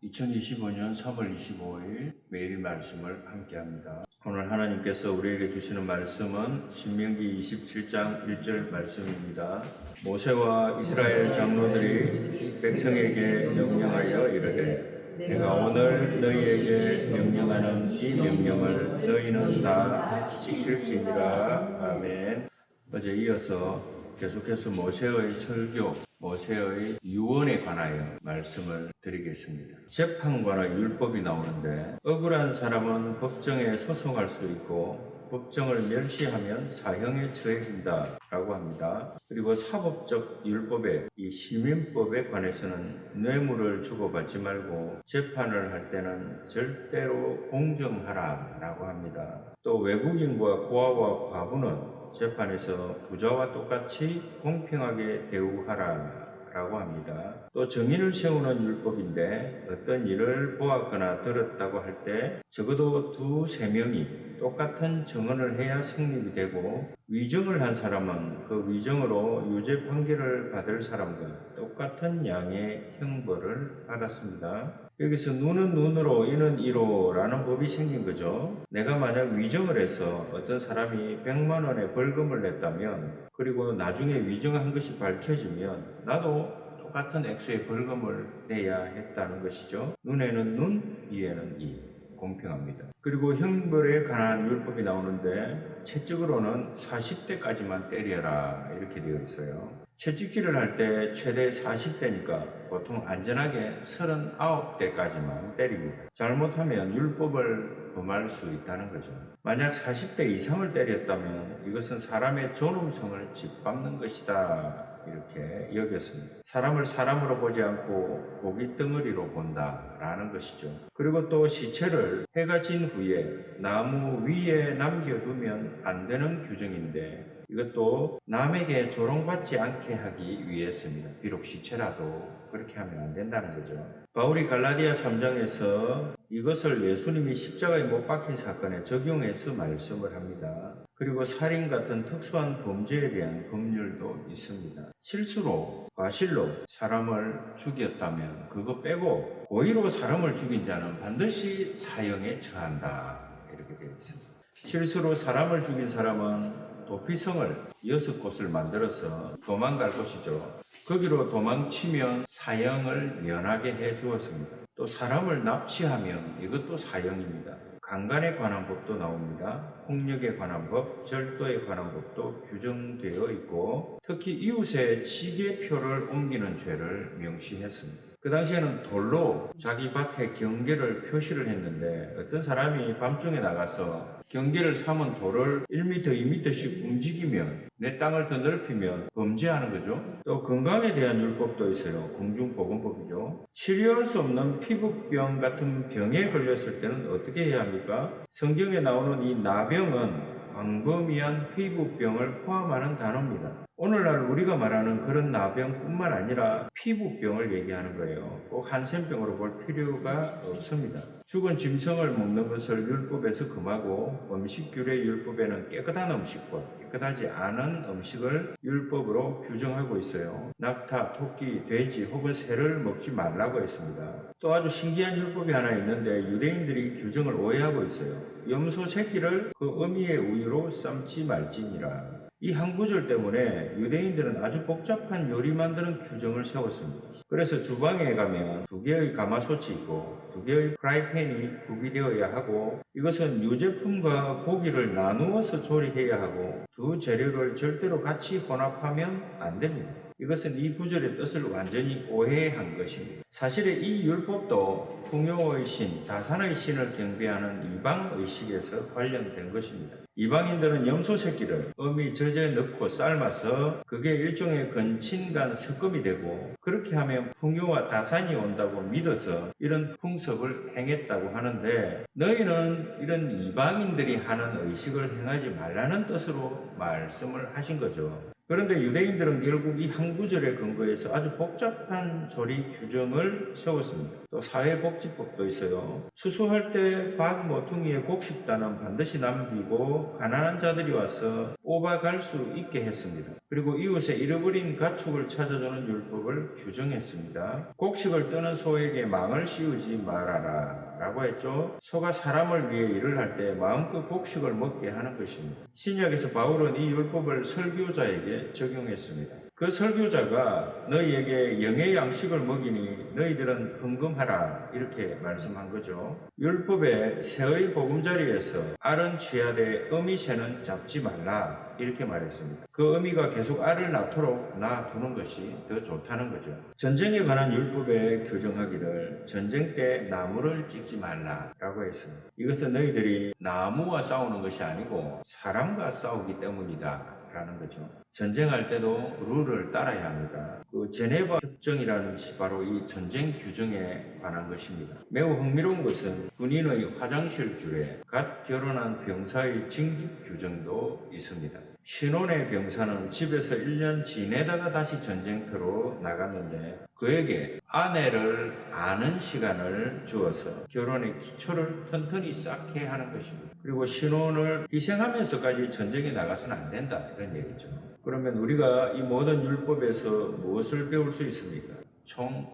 2025년 3월 25일 매일 말씀을 함께합니다. 오늘 하나님께서 우리에게 주시는 말씀은 신명기 27장 1절 말씀입니다. 모세와 이스라엘 장로들이 백성에게 명령하여 이르되 내가 오늘 너희에게 명령하는 이 명령을 너희는 다 지킬지니라. 아멘. 어제 이어서 계속해서 모세의 설교, 모세의 유언에 관하여 말씀을 드리겠습니다. 재판관의 율법이 나오는데 억울한 사람은 법정에 소송할 수 있고 법정을 멸시하면 사형에 처해진다 라고 합니다. 그리고 사법적 율법에 이 시민법에 관해서는 뇌물을 주고받지 말고 재판을 할 때는 절대로 공정하라 라고 합니다. 또 외국인과 고아와 과부는 재판에서 부자와 똑같이 공평하게 대우하라 라고 합니다. 또 정의를 세우는 율법인데 어떤 일을 보았거나 들었다고 할 때 적어도 2-3명이 똑같은 증언을 해야 성립이 되고 위증을 한 사람은 그 위증으로 유죄 판결을 받을 사람과 똑같은 양의 형벌을 받았습니다. 여기서 눈은 눈으로 이는 이로 라는 법이 생긴 거죠. 내가 만약 위증을 해서 어떤 사람이 100만 원의 벌금을 냈다면 그리고 나중에 위증한 것이 밝혀지면 나도 똑같은 액수의 벌금을 내야 했다는 것이죠. 눈에는 눈, 이에는 이. 공평합니다. 그리고 형벌에 관한 율법이 나오는데 채찍으로는 40대까지만 때려라 이렇게 되어 있어요. 채찍질을 할 때 최대 40대니까 보통 안전하게 39대까지만 때립니다. 잘못하면 율법을 범할 수 있다는 거죠. 만약 40대 이상을 때렸다면 이것은 사람의 존엄성을 짓밟는 것이다 이렇게 여겼습니다. 사람을 사람으로 보지 않고 고기 덩어리로 본다라는 것이죠. 그리고 또 시체를 해가 진 후에 나무 위에 남겨두면 안 되는 규정인데 이것도 남에게 조롱받지 않게 하기 위해서입니다. 비록 시체라도 그렇게 하면 안 된다는 거죠. 바울이 갈라디아 3장에서 이것을 예수님이 십자가에 못 박힌 사건에 적용해서 말씀을 합니다. 그리고 살인 같은 특수한 범죄에 대한 법률도 있습니다. 실수로, 과실로 사람을 죽였다면 그거 빼고 고의로 사람을 죽인 자는 반드시 사형에 처한다 이렇게 되어 있습니다. 실수로 사람을 죽인 사람은 도피성을 6곳을 만들어서 도망갈 곳이죠. 거기로 도망치면 사형을 면하게 해 주었습니다. 또 사람을 납치하면 이것도 사형입니다. 강간에 관한 법도 나옵니다. 폭력에 관한 법, 절도에 관한 법도 규정되어 있고 특히 이웃의 지게표를 옮기는 죄를 명시했습니다. 그 당시에는 돌로 자기 밭에 경계를 표시를 했는데 어떤 사람이 밤중에 나가서 경계를 삼은 돌을 1m, 2m씩 움직이면 내 땅을 더 넓히면 범죄하는 거죠. 또 건강에 대한 율법도 있어요. 공중보건법이죠. 치료할 수 없는 피부병 같은 병에 걸렸을 때는 어떻게 해야 합니까? 성경에 나오는 이 나병은 광범위한 피부병을 포함하는 단어입니다. 오늘날 우리가 말하는 그런 나병뿐만 아니라 피부병을 얘기하는 거예요. 꼭 한센병으로 볼 필요가 없습니다. 죽은 짐승을 먹는 것을 율법에서 금하고 음식규례 율법에는 깨끗한 음식과 깨끗하지 않은 음식을 율법으로 규정하고 있어요. 낙타, 토끼, 돼지 혹은 새를 먹지 말라고 했습니다. 또 아주 신기한 율법이 하나 있는데 유대인들이 규정을 오해하고 있어요. 염소 새끼를 그 어미의 우유로 삶지 말지니라. 이 한 구절 때문에 유대인들은 아주 복잡한 요리 만드는 규정을 세웠습니다. 그래서 주방에 가면 2개의 가마솥이 있고 2개의 프라이팬이 구비되어야 하고 이것은 유제품과 고기를 나누어서 조리해야 하고 두 재료를 절대로 같이 혼합하면 안 됩니다. 이것은 이 구절의 뜻을 완전히 오해한 것입니다. 사실 이 율법도 풍요의 신, 다산의 신을 경배하는 이방의식에서 관련된 것입니다. 이방인들은 염소 새끼를 어미 젖에 넣고 삶아서 그게 일종의 건친간 섞음이 되고 그렇게 하면 풍요와 다산이 온다고 믿어서 이런 풍습을 행했다고 하는데 너희는 이런 이방인들이 하는 의식을 행하지 말라는 뜻으로 말씀을 하신 거죠. 그런데 유대인들은 결국 이 한 구절에 근거해서 아주 복잡한 조리 규정을 세웠습니다. 또 사회복지법도 있어요. 추수할 때 밭 모퉁이에 곡식단은 반드시 남기고 가난한 자들이 와서 뽑아갈 수 있게 했습니다. 그리고 이웃에 잃어버린 가축을 찾아주는 율법을 규정했습니다. 곡식을 뜨는 소에게 망을 씌우지 말아라 라고 했죠. 소가 사람을 위해 일을 할 때 마음껏 곡식을 먹게 하는 것입니다. 신약에서 바울은 이 율법을 설교자에게 적용했습니다. 그 설교자가 너희에게 영의 양식을 먹이니 너희들은 헌금하라 이렇게 말씀한 거죠. 율법의 새의 보금자리에서 알은 취하되 어미 새는 잡지 말라 이렇게 말했습니다. 그 어미가 계속 알을 낳도록 놔두는 것이 더 좋다는 거죠. 전쟁에 관한 율법에 규정하기를 전쟁 때 나무를 찍지 말라라고 했습니다. 이것은 너희들이 나무와 싸우는 것이 아니고 사람과 싸우기 때문이다 라는 거죠. 전쟁할 때도 룰을 따라야 합니다. 그 제네바 협정이라는 것이 바로 이 전쟁 규정에 관한 것입니다. 매우 흥미로운 것은 군인의 화장실 규례, 갓 결혼한 병사의 징집 규정도 있습니다. 신혼의 병사는 집에서 1년 지내다가 다시 전쟁터로 나갔는데 그에게 아내를 아는 시간을 주어서 결혼의 기초를 튼튼히 쌓게 하는 것입니다. 그리고 신혼을 희생하면서까지 전쟁에 나가서는 안 된다 이런 얘기죠. 그러면 우리가 이 모든 율법에서 무엇을 배울 수 있습니까? 총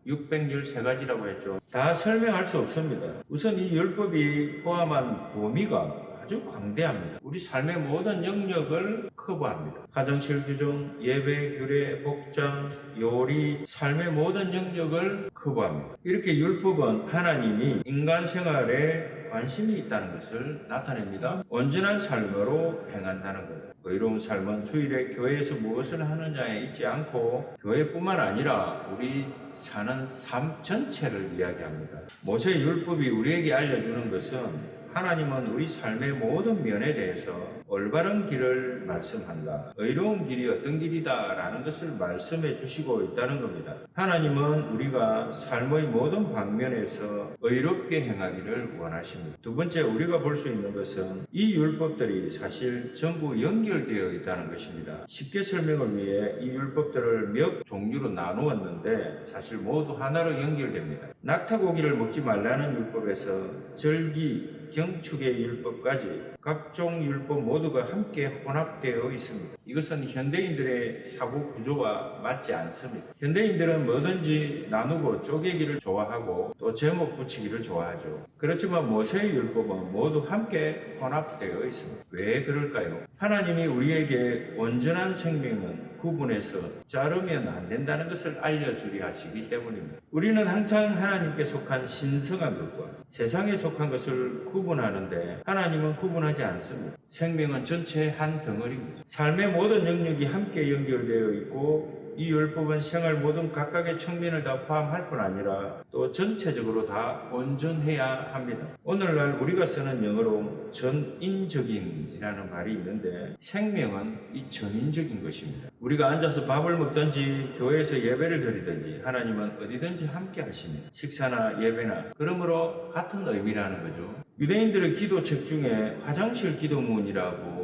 613가지라고 했죠. 다 설명할 수 없습니다. 우선 이 율법이 포함한 범위가 아주 광대합니다. 우리 삶의 모든 영역을 커버합니다. 화장실 규정, 예배, 규례, 복장, 요리, 삶의 모든 영역을 커버합니다. 이렇게 율법은 하나님이 인간 생활에 관심이 있다는 것을 나타냅니다. 온전한 삶으로 행한다는 것. 의로운 삶은 주일에 교회에서 무엇을 하느냐에 있지 않고 교회뿐만 아니라 우리 사는 삶 전체를 이야기합니다. 모세의 율법이 우리에게 알려주는 것은 하나님은 우리 삶의 모든 면에 대해서 올바른 길을 말씀한다. 의로운 길이 어떤 길이다 라는 것을 말씀해 주시고 있다는 겁니다. 하나님은 우리가 삶의 모든 방면에서 의롭게 행하기를 원하십니다. 두 번째 우리가 볼 수 있는 것은 이 율법들이 사실 전부 연결되어 있다는 것입니다. 쉽게 설명을 위해 이 율법들을 몇 종류로 나누었는데 사실 모두 하나로 연결됩니다. 낙타고기를 먹지 말라는 율법에서 절기, 경축의 율법까지 각종 율법 모두가 함께 혼합되어 있습니다. 이것은 현대인들의 사고 구조와 맞지 않습니다. 현대인들은 뭐든지 나누고 쪼개기를 좋아하고 또 제목 붙이기를 좋아하죠. 그렇지만 모세의 율법은 모두 함께 혼합되어 있습니다. 왜 그럴까요? 하나님이 우리에게 온전한 생명은 구분해서 자르면 안 된다는 것을 알려주려 하시기 때문입니다. 우리는 항상 하나님께 속한 신성한 것과 세상에 속한 것을 구분하는데 하나님은 구분하지 않습니다. 생명은 전체 한 덩어리입니다. 삶의 모든 영역이 함께 연결되어 있고 이 율법은 생활 모든 각각의 측면을 다 포함할 뿐 아니라 또 전체적으로 다 온전해야 합니다. 오늘날 우리가 쓰는 영어로 전인적인이라는 말이 있는데 생명은 이 전인적인 것입니다. 우리가 앉아서 밥을 먹든지 교회에서 예배를 드리든지 하나님은 어디든지 함께 하십니다. 식사나 예배나 그러므로 같은 의미라는 거죠. 유대인들의 기도책 중에 화장실 기도문이라고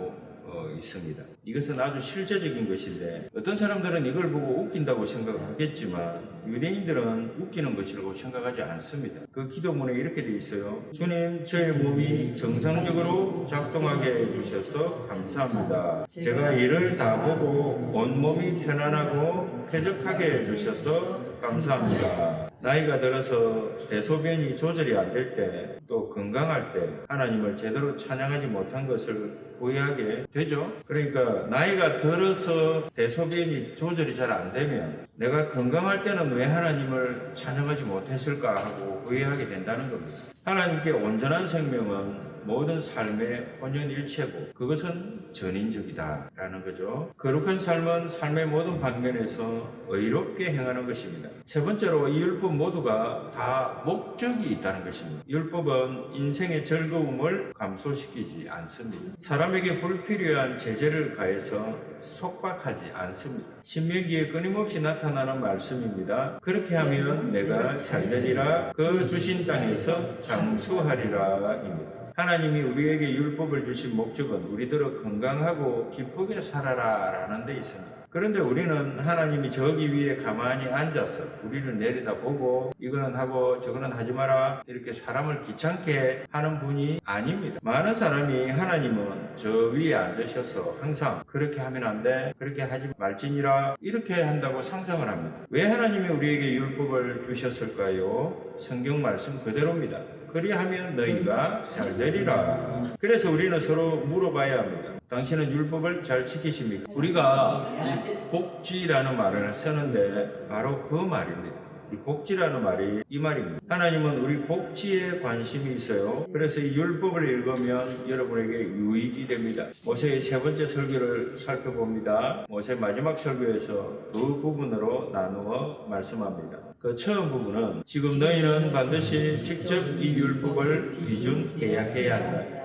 있습니다. 이것은 아주 실제적인 것인데 어떤 사람들은 이걸 보고 웃긴다고 생각하겠지만 유대인들은 웃기는 것이라고 생각하지 않습니다. 그 기도문에 이렇게 되어 있어요. 주님, 저의 몸이 정상적으로 작동하게 해주셔서 감사합니다. 제가 이를 다 보고 온몸이 편안하고 쾌적하게 해주셔서 감사합니다. 나이가 들어서 대소변이 조절이 안 될 때 또 건강할 때 하나님을 제대로 찬양하지 못한 것을 후회하게 되죠. 그러니까 나이가 들어서 대소변이 조절이 잘 안 되면 내가 건강할 때는 왜 하나님을 찬양하지 못했을까 하고 후회하게 된다는 겁니다. 하나님께 온전한 생명은 모든 삶의 혼연일체고 그것은 전인적이다 라는 거죠. 거룩한 삶은 삶의 모든 방면에서 의롭게 행하는 것입니다. 세 번째로 이 율법 모두가 다 목적이 있다는 것입니다. 율법은 인생의 즐거움을 감소시키지 않습니다. 사람에게 불필요한 제재를 가해서 속박하지 않습니다. 신명기에 끊임없이 나타나는 말씀입니다. 그렇게 하면 내가 잘되리라 그 주신 땅에서 장수하리라 입니다. 하나님이 우리에게 율법을 주신 목적은 우리들을 건강하고 기쁘게 살아라 라는 데 있습니다. 그런데 우리는 하나님이 저기 위에 가만히 앉아서 우리를 내려다보고 이거는 하고 저거는 하지 마라 이렇게 사람을 귀찮게 하는 분이 아닙니다. 많은 사람이 하나님은 저 위에 앉으셔서 항상 그렇게 하면 안 돼, 그렇게 하지 말지니라 이렇게 한다고 상상을 합니다. 왜 하나님이 우리에게 율법을 주셨을까요? 성경 말씀 그대로입니다. 그리하면 너희가 잘 되리라. 그래서 우리는 서로 물어봐야 합니다. 당신은 율법을 잘 지키십니까? 우리가 이 복지라는 말을 쓰는데 바로 그 말입니다. 이 복지라는 말이 이 말입니다. 하나님은 우리 복지에 관심이 있어요. 그래서 이 율법을 읽으면 여러분에게 유익이 됩니다. 모세의 세 번째 설교를 살펴봅니다. 모세 마지막 설교에서 두 부분으로 나누어 말씀합니다. 그 처음 부분은 지금 너희는 반드시 직접 이 율법을 비준 계약해야 한다.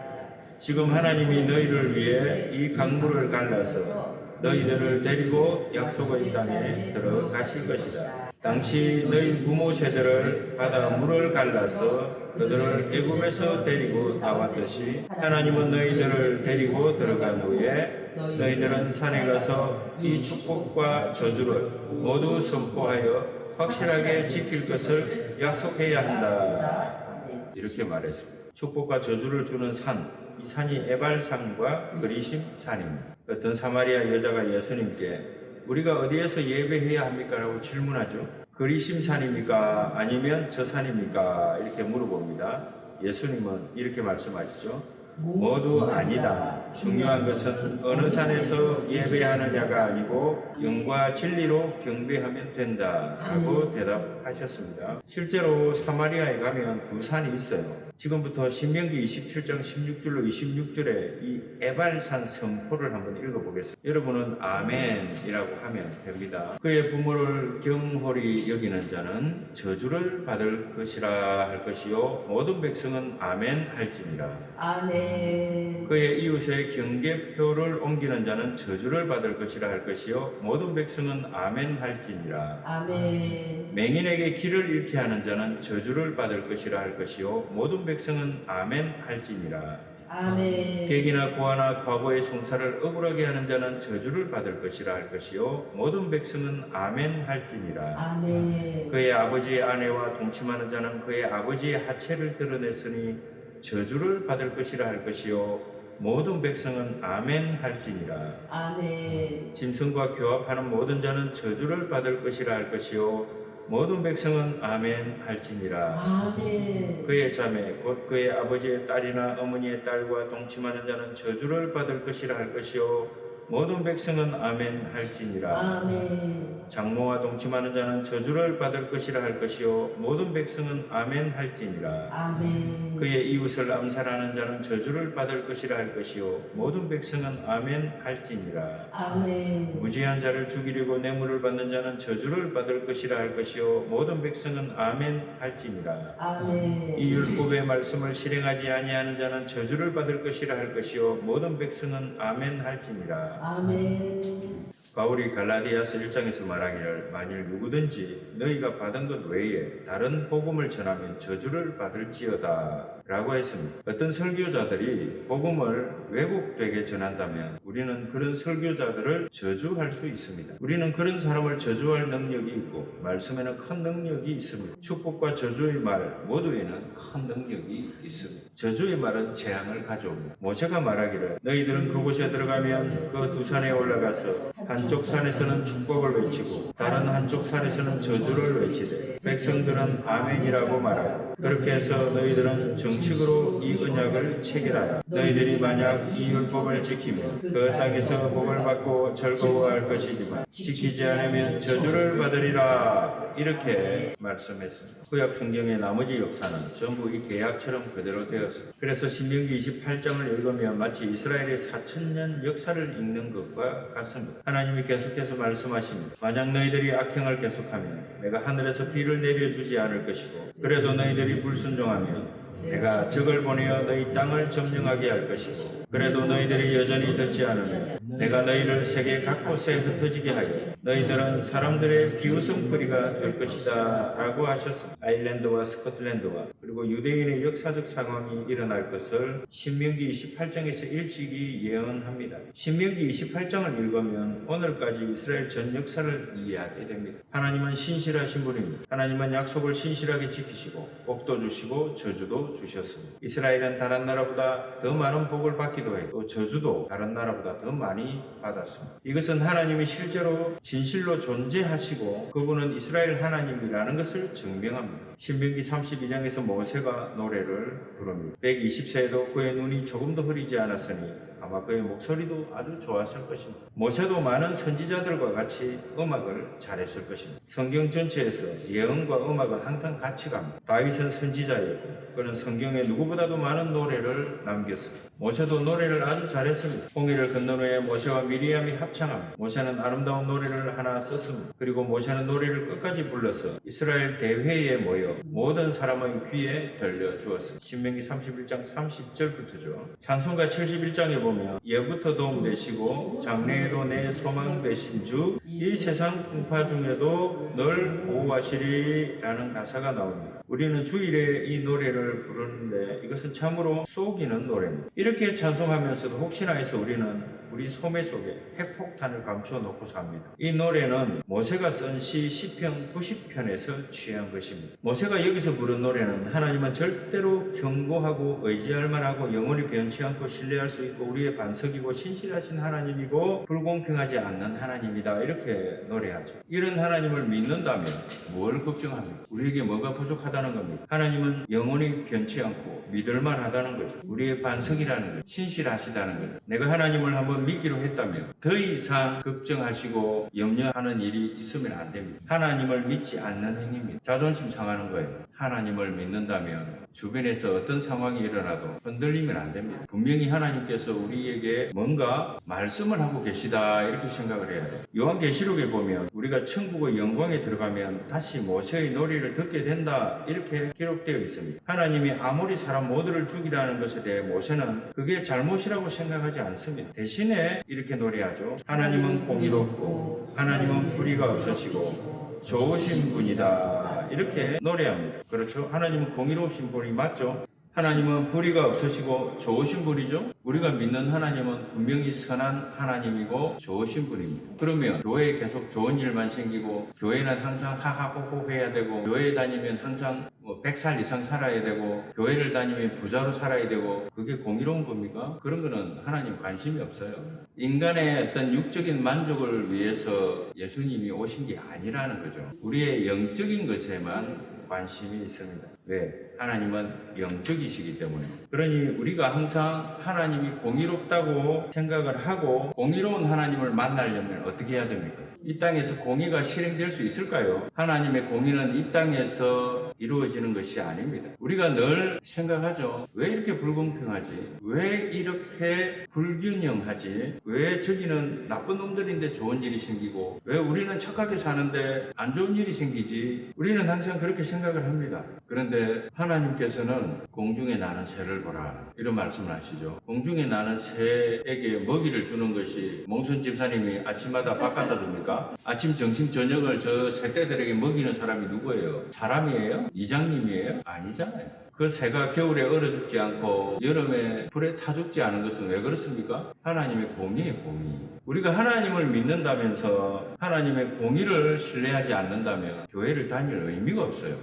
지금 하나님이 너희를 위해 이 강물을 갈라서 너희들을 데리고 약속의 땅에 들어가실 것이다. 당시 너희 부모 세대를 바다 물을 갈라서 그들을 애굽에서 데리고 나왔듯이 하나님은 너희들을 데리고 들어간 후에 너희들은 산에 가서 이 축복과 저주를 모두 선포하여 확실하게 지킬 것을 약속해야 한다. 이렇게 말했습니다. 축복과 저주를 주는 산, 이 산이 에발산과 그리심 산입니다. 어떤 사마리아 여자가 예수님께 우리가 어디에서 예배해야 합니까? 라고 질문하죠. 그리심 산입니까? 아니면 저 산입니까? 이렇게 물어봅니다. 예수님은 이렇게 말씀하시죠. 모두 아니다. 중요한 것은 어느 산에서 예배하느냐가 아니고 영과 진리로 경배하면 된다. 라고 대답하셨습니다. 실제로 사마리아에 가면 두 산이 있어요. 지금부터 신명기 27장 16절로 26절에 이 에발산 선포를 한번 읽어보겠습니다. 여러분은 아멘이라고 하면 됩니다. 그의 부모를 경홀히 여기는 자는 저주를 받을 것이라 할 것이요 모든 백성은 아멘 할지니라. 아멘. 그의 이웃의 경계표를 옮기는 자는 저주를 받을 것이라 할 것이요 모든 백성은 아멘 할지니라. 아멘. 맹인에게 길을 잃게 하는 자는 저주를 받을 것이라 할 것이요 모든 백성은 아멘 할지니라. 아멘. 객이나 고아나 과거의 송사를 억울하게 하는 자는 저주를 받을 것이라 할 것이요 모든 백성은 아멘 할지니라. 아멘. 그의 아버지의 아내와 동침하는 자는 그의 아버지의 하체를 드러냈으니 저주를 받을 것이라 할 것이요 모든 백성은 아멘 할지니라. 아멘. 짐승과 교합하는 모든 자는 저주를 받을 것이라 할 것이요 모든 백성은 아멘 할지니라. 아멘. 그의 자매 곧 그의 아버지의 딸이나 어머니의 딸과 동침하는 자는 저주를 받을 것이라 할 것이요 모든 백성은 아멘 할지니라. 아멘. 장모와 동침하는 자는 저주를 받을 것이라 할 것이요 모든 백성은 아멘 할지니라. 아멘. 그의 이웃을 암살하는 자는 저주를 받을 것이라 할 것이요 모든 백성은 아멘 할지니라. 아멘. 무지한 자를 죽이려고 뇌물을 받는 자는 저주를 받을 것이라 할 것이요 모든 백성은 아멘 할지니라. 아멘. 이 율법의 말씀을 실행하지 아니하는 자는 저주를 받을 것이라 할 것이요 모든 백성은 아멘 할지니라. 아멘. 바울이 갈라디아서 1장에서 말하기를 만일 누구든지 너희가 받은 것 외에 다른 복음을 전하면 저주를 받을지어다 라고 했습니다. 어떤 설교자들이 복음을 왜곡되게 전한다면 우리는 그런 설교자들을 저주할 수 있습니다. 우리는 그런 사람을 저주할 능력이 있고 말씀에는 큰 능력이 있습니다. 축복과 저주의 말 모두에는 큰 능력이 있습니다. 저주의 말은 재앙을 가져옵니다. 모세가 말하기를 너희들은 그곳에 들어가면 그 두 산에 올라가서 한쪽 산에서는 축복을 외치고 다른 한쪽 산에서는 저주를 외치되 백성들은 아멘이라고 말하고 그렇게 해서 너희들은 정식으로 이 언약을 체결하라. 너희들이 만약 이 율법을 지키면 그 땅에서 복을 받고 즐거워할 것이지만 지키지 않으면 저주를 받으리라. 이렇게 말씀했습니다. 구약 성경의 나머지 역사는 전부 이 계약처럼 그대로 되었습니다. 그래서 신명기 28장을 읽으면 마치 이스라엘의 4000년 역사를 읽는 것과 같습니다. 하나님이 계속해서 말씀하십니다. 만약 너희들이 악행을 계속하면 내가 하늘에서 비를 내려주지 않을 것이고 그래도 너희들이 불순종하면 내가 적을 보내어 너희 땅을 점령하게 할 것이고 그래도 너희들이 여전히 듣지 않으면 내가 너희를 세계 각 곳에 흩어지게 하여 너희들은 사람들의 비웃음거리가 될 것이다 라고 하셨습니다. 아일랜드와 스코틀랜드와 그리고 유대인의 역사적 상황이 일어날 것을 신명기 28장에서 일찍이 예언합니다. 신명기 28장을 읽으면 오늘까지 이스라엘 전 역사를 이해하게 됩니다. 하나님은 신실하신 분입니다. 하나님은 약속을 신실하게 지키시고 복도 주시고 저주도 주셨습니다. 이스라엘은 다른 나라보다 더 많은 복을 받기도 했고 저주도 다른 나라보다 더 많이 받았습니다. 이것은 하나님이 실제로 진실로 존재하시고 그분은 이스라엘 하나님이라는 것을 증명합니다. 신명기 32장에서 모세가 노래를 부릅니다. 120세에도 그의 눈이 조금도 흐리지 않았으니 아마 그의 목소리도 아주 좋았을 것입니다. 모세도 많은 선지자들과 같이 음악을 잘했을 것입니다. 성경 전체에서 예언과 음악은 항상 같이 갑니다. 다윗은 선지자였고 그는 성경에 누구보다도 많은 노래를 남겼습니다. 모세도 노래를 아주 잘했습니다. 홍해를 건넌 후에 모세와 미리암이 합창합니다. 모세는 아름다운 노래를 하나 썼습니다. 그리고 모세는 노래를 끝까지 불러서 이스라엘 대회에 모여 모든 사람의 귀에 들려주었습니다. 신명기 31장 30절부터죠. 찬송가 71장에 보면 예부터 도움 되시고 장래에도 내 소망 되신 주 이 세상 풍파 중에도 널 보호하시리 라는 가사가 나옵니다. 우리는 주일에 이 노래를 부르는데 이것은 참으로 쏘기는 노래입니다. 이렇게 찬송하면서도 혹시나 해서 우리는 우리 소매 속에 핵폭탄을 감추어 놓고 삽니다. 이 노래는 모세가 쓴 시 시편 90편에서 취한 것입니다. 모세가 여기서 부른 노래는 하나님은 절대로 견고하고 의지할 만하고 영원히 변치 않고 신뢰할 수 있고 우리의 반석이고 신실하신 하나님이고 불공평하지 않는 하나님이다 이렇게 노래하죠. 이런 하나님을 믿는다면 뭘 걱정합니까? 우리에게 뭐가 부족하다는 겁니다. 하나님은 영원히 변치 않고 믿을만 하다는 거죠. 우리의 반석이라는 거죠. 신실하시다는 거죠. 내가 하나님을 한번 믿기로 했다면 더 이상 걱정하시고 염려하는 일이 있으면 안 됩니다. 하나님을 믿지 않는 행위입니다. 자존심 상하는 거예요. 하나님을 믿는다면 주변에서 어떤 상황이 일어나도 흔들리면 안 됩니다. 분명히 하나님께서 우리에게 뭔가 말씀을 하고 계시다 이렇게 생각을 해야 돼요. 요한계시록에 보면 우리가 천국의 영광에 들어가면 다시 모세의 노래를 듣게 된다 이렇게 기록되어 있습니다. 하나님이 아무리 사람 모두를 죽이라는 것에 대해 모세는 그게 잘못이라고 생각하지 않습니다. 대신에 이렇게 노래하죠. 하나님은 공의롭고 하나님은 불의가 없으시고 좋으신 분이다 이렇게 노래합니다. 그렇죠? 하나님은 공의로우신 분이 맞죠? 하나님은 불의가 없으시고 좋으신 분이죠? 우리가 믿는 하나님은 분명히 선한 하나님이고 좋으신 분입니다. 그러면 교회에 계속 좋은 일만 생기고 교회는 항상 하하호호 해야 되고 교회 다니면 항상 100살 이상 살아야 되고 교회를 다니면 부자로 살아야 되고 그게 공의로운 겁니까? 그런 거는 하나님 관심이 없어요. 인간의 어떤 육적인 만족을 위해서 예수님이 오신 게 아니라는 거죠. 우리의 영적인 것에만 관심이 있습니다. 왜? 하나님은 영적이시기 때문에. 그러니 우리가 항상 하나님이 공의롭다고 생각을 하고 공의로운 하나님을 만나려면 어떻게 해야 됩니까? 이 땅에서 공의가 실행될 수 있을까요? 하나님의 공의는 이 땅에서 이루어지는 것이 아닙니다. 우리가 늘 생각하죠. 왜 이렇게 불공평하지? 왜 이렇게 불균형하지? 왜 저기는 나쁜 놈들인데 좋은 일이 생기고 왜 우리는 착하게 사는데 안 좋은 일이 생기지? 우리는 항상 그렇게 생각을 합니다. 그런데 하나님께서는 공중에 나는 새를 보라 이런 말씀을 하시죠. 공중에 나는 새에게 먹이를 주는 것이 몽선 집사님이 아침마다 밥 갖다 줍니까? 아침, 점심, 저녁을 저 새떼들에게 먹이는 사람이 누구예요? 사람이에요? 이장님이에요? 아니잖아요. 그 새가 겨울에 얼어 죽지 않고 여름에 불에 타 죽지 않은 것은 왜 그렇습니까? 하나님의 공의예요, 공의. 우리가 하나님을 믿는다면서 하나님의 공의를 신뢰하지 않는다면 교회를 다닐 의미가 없어요.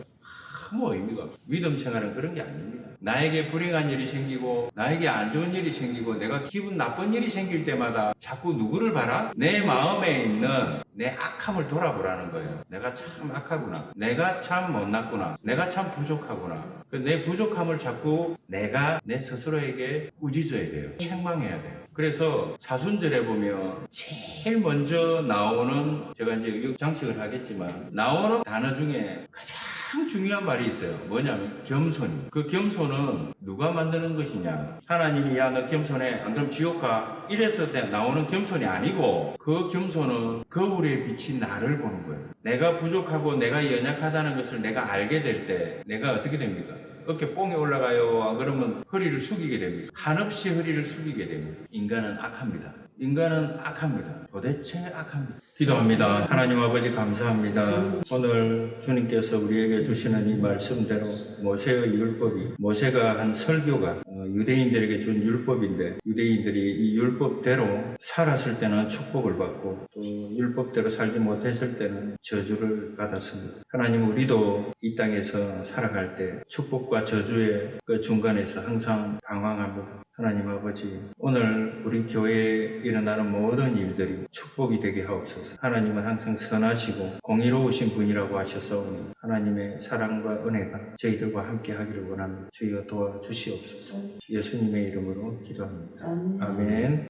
아무 의미가 없어요. 믿음 생활은 그런 게 아닙니다. 나에게 불행한 일이 생기고 나에게 안 좋은 일이 생기고 내가 기분 나쁜 일이 생길 때마다 자꾸 누구를 봐라? 내 마음에 있는 내 악함을 돌아보라는 거예요. 내가 참 악하구나. 내가 참 못났구나. 내가 참 부족하구나. 내 부족함을 자꾸 내가 내 스스로에게 꾸짖어야 돼요. 책망해야 돼요. 그래서 사순절에 보면 제일 먼저 나오는 제가 이제 장식을 하겠지만 나오는 단어 중에 가장 중요한 말이 있어요. 뭐냐면 겸손. 그 겸손은 누가 만드는 것이냐? 하나님이 야 너 겸손해 안 그럼 지옥 가 이래서 나오는 겸손이 아니고 그 겸손은 거울에 비친 나를 보는 거예요. 내가 부족하고 내가 연약하다는 것을 내가 알게 될 때 내가 어떻게 됩니까? 어깨 뽕이 올라가요. 안 그러면 허리를 숙이게 됩니다. 한없이 허리를 숙이게 됩니다. 인간은 악합니다. 인간은 악합니다. 도대체 악합니다. 기도합니다. 하나님 아버지 감사합니다. 오늘 주님께서 우리에게 주시는 이 말씀대로 모세의 율법이, 모세가 한 설교가 유대인들에게 준 율법인데, 유대인들이 이 율법대로 살았을 때는 축복을 받고 또 율법대로 살지 못했을 때는 저주를 받았습니다. 하나님, 우리도 이 땅에서 살아갈 때 축복과 저주의 그 중간에서 항상 방황합니다. 하나님 아버지, 오늘 우리 교회에 일어나는 모든 일들이 축복이 되게 하옵소서. 하나님은 항상 선하시고 공의로우신 분이라고 하셨사오니 하나님의 사랑과 은혜가 저희들과 함께 하기를 원합니다. 주여 도와주시옵소서. 예수님의 이름으로 기도합니다. 아멘.